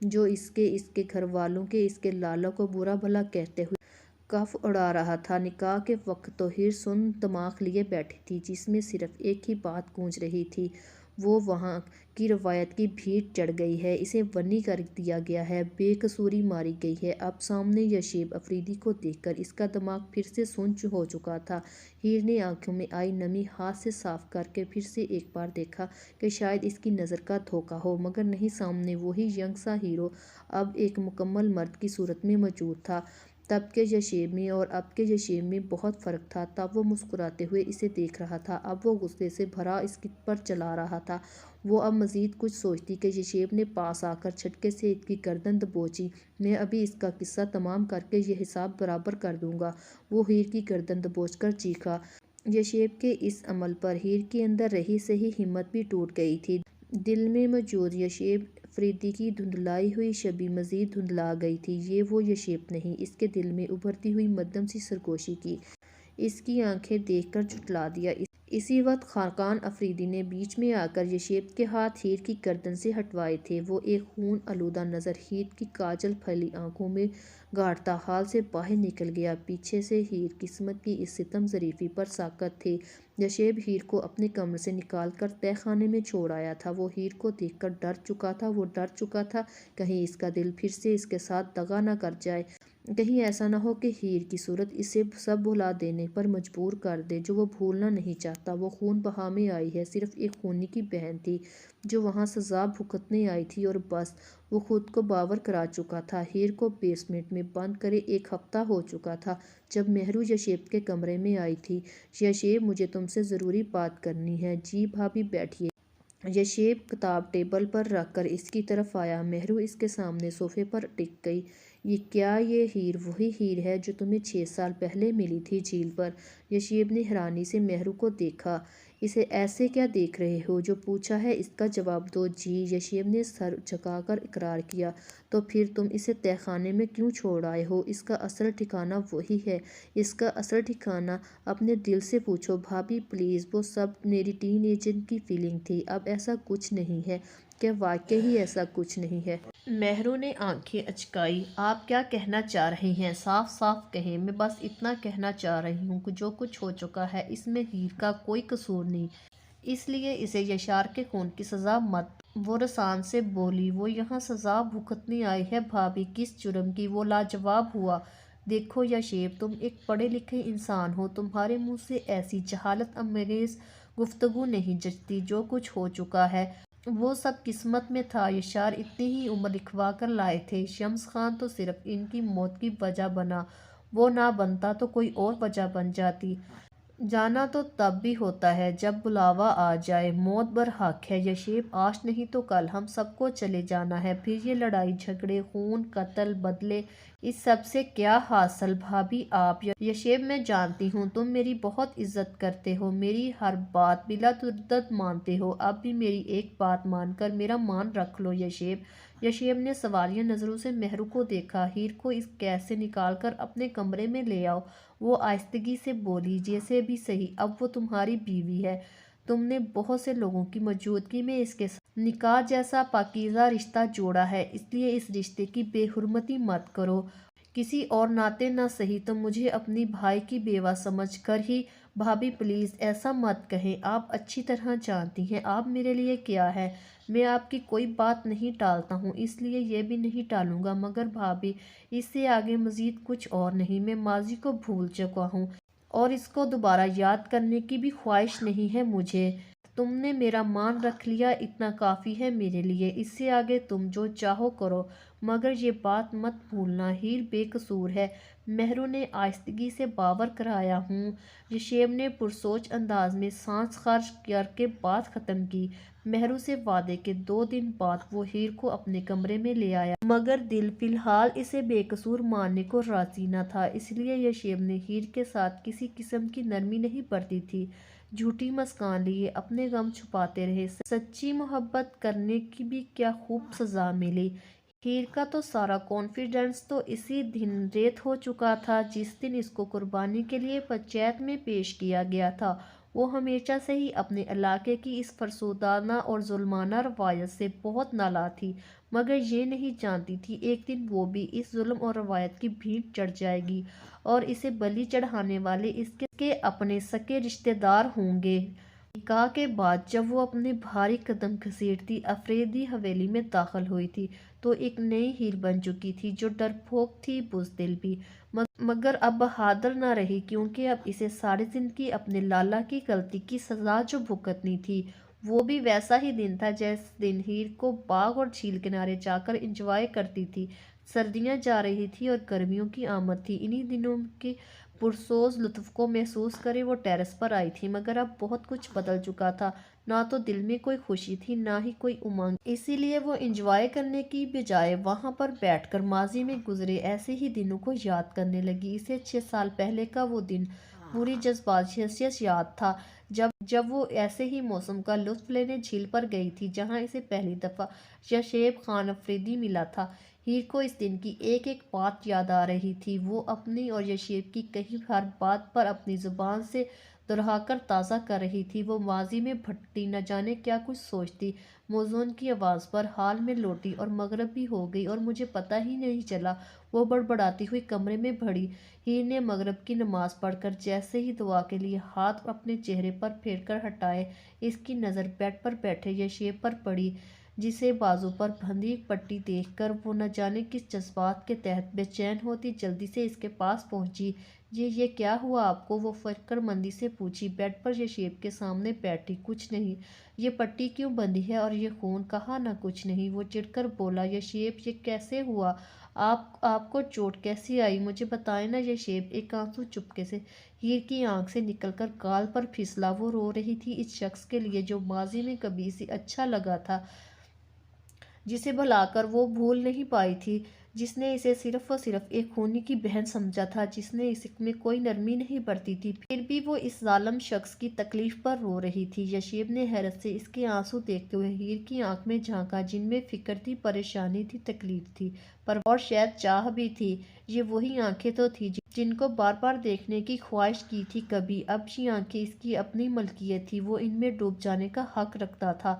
جو اس کے گھر والوں کے اس کے لالا کو برا بھلا کہتے ہوئے کف اڑا رہا تھا۔ نکاح کے وقت تو ہیر سن دماغ لیے بیٹھی تھی، جس میں صرف ایک ہی بات گونج رہی تھی، وہ وہاں کی روایت کی بھیڑ چڑھ گئی ہے، اسے بنی کر دیا گیا ہے، بے قصوری ماری گئی ہے۔ اب سامنے یشیب افریدی کو دیکھ کر اس کا دماغ پھر سے سن ہو چکا تھا۔ ہیر نے آنکھوں میں آئی نمی ہاتھ سے صاف کر کے پھر سے ایک بار دیکھا کہ شاید اس کی نظر کا دھوکا ہو، مگر نہیں، سامنے وہی ینگ سا ہیرو اب ایک مکمل مرد کی صورت میں موجود تھا۔ تب کے یشیب میں اور اب کے یشیب میں بہت فرق تھا۔ تب وہ مسکراتے ہوئے اسے دیکھ رہا تھا، اب وہ غصے سے بھرا اس پر چلا رہا تھا۔ وہ اب مزید کچھ سوچتی کہ یشیب نے پاس آ کر جھٹکے سے اس کی گردن دبوچی۔ میں ابھی اس کا قصہ تمام کر کے یہ حساب برابر کر دوں گا، وہ ہیر کی گردن دبوچ کر چیخا۔ یشیب کے اس عمل پر ہیر کے اندر رہی سہی ہمت بھی ٹوٹ گئی تھی۔ دل میں موجود یشیب افریدی کی دھندلائی ہوئی شبیہ مزید دھندلا گئی تھی۔ یہ وہ یشیب نہیں، اس کے دل میں ابھرتی ہوئی مدھم سی سرگوشی کی اس کی آنکھیں دیکھ کر جھٹلا دیا۔ اسی وقت خاقان افریدی نے بیچ میں آ کر یشیب کے ہاتھ ہیر کی گردن سے ہٹوائے تھے۔ وہ ایک خون آلودہ نظر ہیر کی کاجل پھلی آنکھوں میں گاڑتا حال سے باہر نکل گیا۔ پیچھے سے ہیر قسمت کی اس ستم ظریفی پر ساخت تھی۔ یشیب ہیر کو اپنے کمرے سے نکال کر تہہ خانے میں چھوڑ آیا تھا۔ وہ ہیر کو دیکھ کر ڈر چکا تھا، وہ ڈر چکا تھا کہیں اس کا دل پھر سے اس کے ساتھ دغا نہ کر جائے، کہیں ایسا نہ ہو کہ ہیر کی صورت اسے سب بھلا دینے پر مجبور کر دے جو وہ بھولنا نہیں چاہتا۔ وہ خون بہا میں آئی ہے، صرف ایک خونی کی بہن تھی جو وہاں سزا بھگتنے آئی تھی اور بس۔ وہ خود کو باور کرا چکا تھا، ہیر کو بیسمنٹ میں بند کرے ایک ہفتہ ہو چکا تھا جب مہرو یشیب کے کمرے میں آئی تھی۔ یشیب، مجھے تم سے ضروری بات کرنی ہے۔ جی بھابھی، بیٹھیے۔ یشیب کتاب ٹیبل پر رکھ کر اس کی طرف آیا۔ مہرو اس کے سامنے صوفے پر ٹک گئی۔ کیا یہ ہیر وہی ہیر ہے جو تمہیں 6 سال پہلے ملی تھی جھیل پر؟ یشیب نے حیرانی سے مہرو کو دیکھا۔ اسے ایسے کیا دیکھ رہے ہو؟ جو پوچھا ہے اس کا جواب دو۔ جی، یشیب نے سر جھکا کر اقرار کیا۔ تو پھر تم اسے تہہ خانے میں کیوں چھوڑ آئے ہو؟ اس کا اصل ٹھکانہ وہی ہے، اس کا اصل ٹھکانہ اپنے دل سے پوچھو بھابھی پلیز۔ وہ سب میری ٹین ایجر کی فیلنگ تھی، اب ایسا کچھ نہیں ہے۔ کیا واقعی ایسا کچھ نہیں ہے؟ مہرو نے آنکھیں اچکائی۔ آپ کیا کہنا چاہ رہی ہیں؟ صاف صاف کہیں۔ میں بس اتنا کہنا چاہ رہی ہوں کہ جو کچھ ہو چکا ہے اس میں ہیر کا کوئی قصور نہیں، اس لیے اسے یشار کے خون کی سزا مت۔ وہ رسان سے بولی۔ وہ یہاں سزا بھگتنے آئی ہے بھابھی، کس جرم کی؟ وہ لاجواب ہوا۔ دیکھو یشیب، تم ایک پڑھے لکھے انسان ہو، تمہارے منہ سے ایسی جہالت آمیز گفتگو نہیں جچتی۔ جو کچھ ہو چکا ہے وہ سب قسمت میں تھا۔ یشار اتنی ہی عمر لکھوا کر لائے تھے، شمس خان تو صرف ان کی موت کی وجہ بنا، وہ نہ بنتا تو کوئی اور وجہ بن جاتی۔ جانا تو تب بھی ہوتا ہے جب بلاوا آ جائے، موت برحق ہے یشیب، آج نہیں تو کل ہم سب کو چلے جانا ہے، پھر یہ لڑائی جھگڑے، خون، قتل، بدلے، اس سب سے کیا حاصل بھابھی آپ؟ یشیب، میں جانتی ہوں تم میری بہت عزت کرتے ہو، میری ہر بات بلا تردد مانتے ہو، اب بھی میری ایک بات مان کر میرا مان رکھ لو یشیب۔ یشیب نے سوالیہ نظروں سے مہرو کو دیکھا۔ ہیر کو اس قید سے نکال کر اپنے کمرے میں لے آؤ، وہ آہستگی سے بولی۔ جیسے بھی سہی، اب وہ تمہاری بیوی ہے، تم نے بہت سے لوگوں کی موجودگی میں اس کے ساتھ نکاح جیسا پاکیزہ رشتہ جوڑا ہے، اس لیے اس رشتے کی بے حرمتی مت کرو۔ کسی اور ناطے نہ سہی تو مجھے اپنی بھائی کی بیوہ سمجھ کر ہی۔ بھابھی پلیز ایسا مت کہیں، آپ اچھی طرح جانتی ہیں آپ میرے لیے کیا ہیں۔ میں آپ کی کوئی بات نہیں ٹالتا ہوں، اس لیے یہ بھی نہیں ٹالوں گا، مگر بھابھی اس سے آگے مزید کچھ اور نہیں۔ میں ماضی کو بھول چکا ہوں اور اس کو دوبارہ یاد کرنے کی بھی خواہش نہیں ہے مجھے۔ تم نے میرا مان رکھ لیا، اتنا کافی ہے میرے لیے، اس سے آگے تم جو چاہو کرو، مگر یہ بات مت بھولنا ہیر بے قصور ہے۔ مہرو نے آہستگی سے باور کرایا۔ ہوں۔ یشیب نے پرسوچ انداز میں سانس خارج کر کے بات ختم کی۔ مہرو سے وعدے کے 2 دن بعد وہ ہیر کو اپنے کمرے میں لے آیا، مگر دل فی الحال اسے بے قصور ماننے کو راضی نہ تھا، اس لیے یشیب نے ہیر کے ساتھ کسی قسم کی نرمی نہیں برتی تھی۔ جھوٹی مسکان لیے اپنے غم چھپاتے رہے، سچی محبت کرنے کی بھی کیا خوب سزا ملی۔ ہیر کا تو سارا کانفیڈنس تو اسی دن ریت ہو چکا تھا جس دن اس کو قربانی کے لیے پنچایت میں پیش کیا گیا تھا۔ وہ ہمیشہ سے ہی اپنے علاقے کی اس فرسودانہ اور ظلمانہ روایت سے بہت نالاں تھی، مگر یہ نہیں جانتی تھی ایک دن وہ بھی اس ظلم اور روایت کی بھیٹ چڑھ جائے گی اور اسے بلی چڑھانے والے اس کے اپنے سکے رشتے دار ہوں گے۔ نکاح کے بعد جب وہ اپنے بھاری قدم گھسیٹتی افریدی حویلی میں داخل ہوئی تھی تو ایک نئی ہیر بن چکی تھی، جو ڈرپوک تھی، بزدل بھی، مگر اب بہادر نہ رہی، کیونکہ اب اسے ساری زندگی اپنے لالا کی غلطی کی سزا جو بھگتنی تھی۔ وہ بھی ویسا ہی دن تھا جس دن ہیر کو باغ اور جھیل کنارے جا کر انجوائے کرتی تھی۔ سردیاں جا رہی تھی اور گرمیوں کی آمد تھی۔ انہی دنوں کے پرسوز لطف کو محسوس کرے وہ ٹیرس پر آئی تھی، مگر اب بہت کچھ بدل چکا تھا۔ نہ تو دل میں کوئی خوشی تھی، نہ ہی کوئی امنگ، اسی لیے وہ انجوائے کرنے کی بجائے وہاں پر بیٹھ کر ماضی میں گزرے ایسے ہی دنوں کو یاد کرنے لگی۔ اسے 6 سال پہلے کا وہ دن پوری جذباتی سے یاد تھا، جب وہ ایسے ہی موسم کا لطف لینے جھیل پر گئی تھی جہاں اسے پہلی دفعہ یشیب خان افریدی ملا تھا۔ ہیر کو اس دن کی ایک ایک بات یاد آ رہی تھی۔ وہ اپنی اور یشیب کی کہی ہر بات پر اپنی زبان سے دہرا کر تازہ کر رہی تھی۔ وہ ماضی میں بھٹکتی، نہ جانے کیا کچھ سوچتی، موزون کی آواز پر حال میں لوٹی اور مغرب بھی ہو گئی اور مجھے پتہ ہی نہیں چلا۔ وہ بڑبڑاتی ہوئی کمرے میں بڑھی۔ ہیر نے مغرب کی نماز پڑھ کر جیسے ہی دعا کے لیے ہاتھ اپنے چہرے پر پھیر کر ہٹائے، اس کی نظر بیڈ پر بیٹھے یشیب پر پڑی، جسے بازو پر بندھی ایک پٹی دیکھ کر وہ نہ جانے کس جذبات کے تحت بے چین ہوتی جلدی سے اس کے پاس پہنچی۔ یہ کیا ہوا آپ کو؟ وہ فکر مندی سے پوچھی، بیڈ پر یشیب کے سامنے بیٹھی۔ کچھ نہیں۔ یہ پٹی کیوں بندھی ہے اور یہ خون کہاں؟ نہ کچھ نہیں، وہ چڑھ کر بولا۔ یشیب، یہ کیسے ہوا؟ آپ کو چوٹ کیسی آئی؟ مجھے بتائیں نا یشیب۔ ایک آنسو چپکے سے ہیر کی آنکھ سے نکل کر گال پر پھسلا۔ وہ رو رہی تھی اس شخص کے لیے جو ماضی میں کبھی اسے اچھا لگا تھا، جسے بھلا کر وہ بھول نہیں پائی تھی، جس نے اسے صرف اور صرف ایک خونی کی بہن سمجھا تھا، جس نے اس میں کوئی نرمی نہیں برتی تھی۔ پھر بھی وہ اس ظالم شخص کی تکلیف پر رو رہی تھی۔ یشیب نے حیرت سے اس کے آنسو دیکھتے ہوئے ہیر کی آنکھ میں جھانکا، جن میں فکر تھی، پریشانی تھی، تکلیف تھی، اور شاید چاہ بھی تھی۔ یہ وہی آنکھیں تو تھیں جن کو بار بار دیکھنے کی خواہش کی تھی کبھی۔ اب یہ آنکھیں اس کی اپنی ملکیت تھیں، وہ ان میں ڈوب جانے کا حق رکھتا تھا،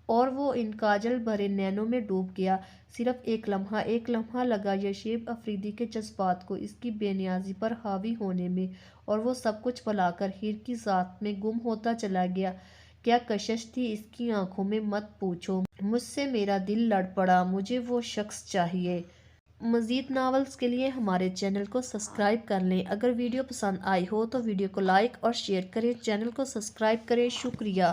اور وہ ان کاجل بھرے نینوں میں ڈوب گیا۔ صرف ایک لمحہ لگا یشیب افریدی کے جذبات کو اس کی بے نیازی پر حاوی ہونے میں، اور وہ سب کچھ بھلا کر ہیر کی ذات میں گم ہوتا چلا گیا۔ کیا کشش تھی اس کی آنکھوں میں، مت پوچھو۔ مجھ سے میرا دل لڑ پڑا، مجھے وہ شخص چاہیے۔ مزید ناولز کے لیے ہمارے چینل کو سبسکرائب کر لیں۔ اگر ویڈیو پسند آئی ہو تو ویڈیو کو لائک اور شیئر کریں، چینل کو سبسکرائب کریں۔ شکریہ۔